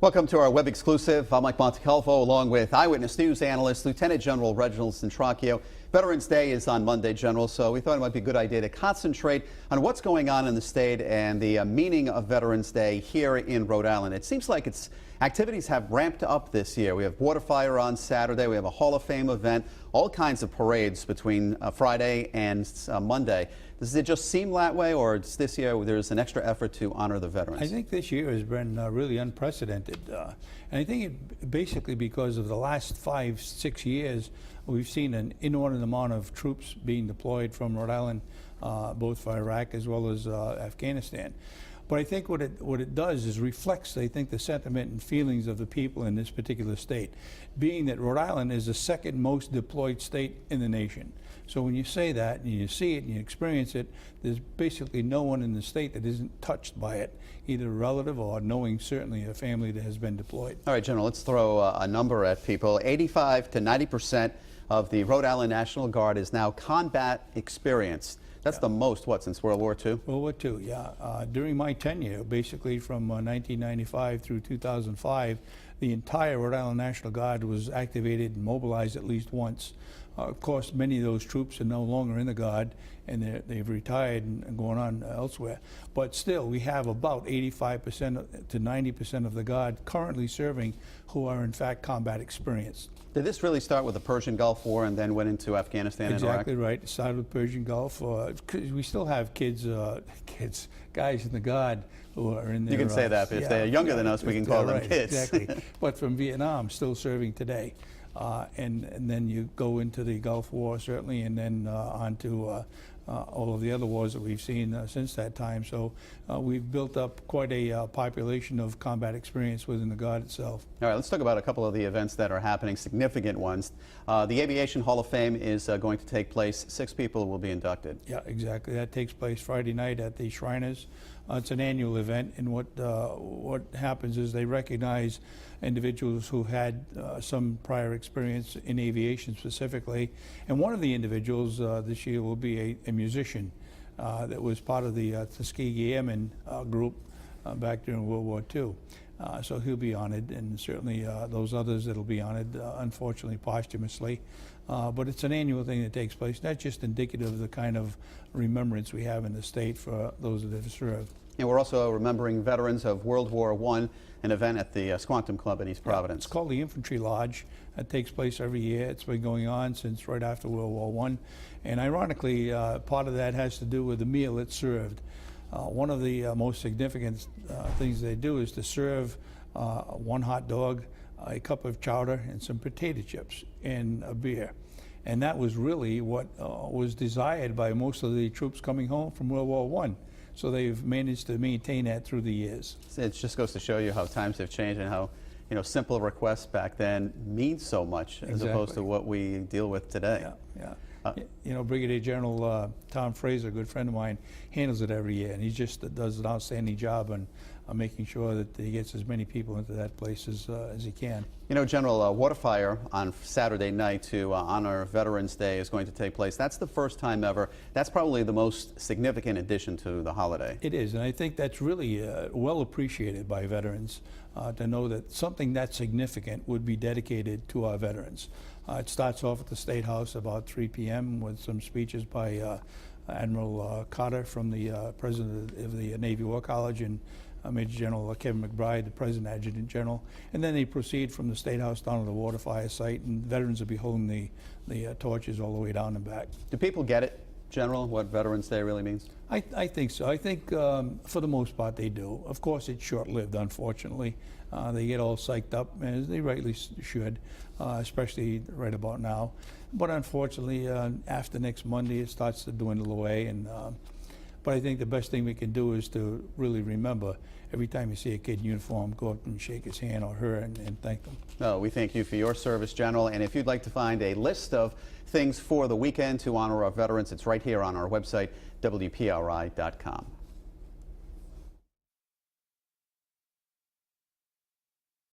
Welcome to our web exclusive. I'm Mike Montecalvo along with Eyewitness News analyst Lieutenant General Reginald Centracchio. Veterans Day is on Monday, General, so we thought it might be a good idea to concentrate on what's going on in the state and the meaning of Veterans Day here in Rhode Island. It seems like activities have ramped up this year. We have Water Fire on Saturday. We have a Hall of Fame event, all kinds of parades between Friday and Monday. Does it just seem that way, or is this year there's an extra effort to honor the veterans? I think this year has been really unprecedented. And I think it basically because of the last 5-6 years, we've seen an inordinate amount of troops being deployed from Rhode Island, both for Iraq as well as Afghanistan. But I think what it does is reflects, I think, the sentiment and feelings of the people in this particular state, being that Rhode Island is the second most deployed state in the nation. So when you say that and you see it and you experience it, there's basically no one in the state that isn't touched by it, either a relative or knowing certainly a family that has been deployed. All right, General, let's throw a number at people. 85 to 90% of the Rhode Island National Guard is now combat experienced. That's the most, what, since World War II? World War II, yeah. During my tenure, basically from 1995 through 2005, the entire Rhode Island National Guard was activated and mobilized at least once. Of course, many of those troops are no longer in the Guard, and they've retired and gone on elsewhere. But still, we have about 85% to 90% of the Guard currently serving who are in fact combat experienced. Did this really start with the Persian Gulf War and then went into Afghanistan and Iraq? Exactly right. It started with Persian Gulf. We still have guys in the Guard who are in there. You can say that, but if they're younger than us, we can call them kids. Exactly. But from Vietnam, still serving today. And then you go into the Gulf War, certainly, and then on to all of the other wars that we've seen since that time. So we've built up quite a population of combat experience within the Guard itself. All right, let's talk about a couple of the events that are happening, significant ones. The Aviation Hall of Fame is going to take place. 6 people will be inducted. Yeah, exactly. That takes place Friday night at the Shriners. It's an annual event, and what happens is they recognize individuals who had some prior experience in aviation specifically. And one of the individuals this year will be a musician that was part of the Tuskegee Airmen group back during World War II. So he'll be honored, and certainly those others that'll be honored, unfortunately posthumously. But it's an annual thing that takes place, not just indicative of the kind of remembrance we have in the state for those that have served. And we're also remembering veterans of World War I, an event at the Squantum Club in East Providence. It's called the Infantry Lodge. It takes place every year. It's been going on since right after World War I. And ironically, part of that has to do with the meal it's served. One of the most significant things they do is to serve 1 hot dog, a cup of chowder, and some potato chips, and a beer. And that was really what was desired by most of the troops coming home from World War I. So they've managed to maintain that through the years. It just goes to show you how times have changed and how, simple requests back then mean so much as opposed to what we deal with today. Yeah. Brigadier General Tom Fraser, a good friend of mine, handles it every year, and he just does an outstanding job on making sure that he gets as many people into that place as he can. General, Water Fire on Saturday night to honor Veterans Day is going to take place. That's the first time ever. That's probably the most significant addition to the holiday. It is, and I think that's really well appreciated by veterans to know that something that significant would be dedicated to our veterans. It starts off at the State House about 3 p.m. with some speeches by Admiral Carter from the president of the Navy War College, and Major General Kevin McBride, the President Adjutant General. And then they proceed from the State House down to the Water Fire site, and veterans will be holding the torches all the way down and back. Do people get it, General, what Veterans Day really means? I think so. I think for the most part they do. Of course, it's short-lived, unfortunately. They get all psyched up, as they rightly should, especially right about now. But unfortunately, after next Monday, it starts to dwindle away. But I think the best thing we can do is to really remember every time you see a kid in uniform, go up and shake his hand or her and thank them. Oh, we thank you for your service, General. And if you'd like to find a list of things for the weekend to honor our veterans, it's right here on our website, WPRI.com.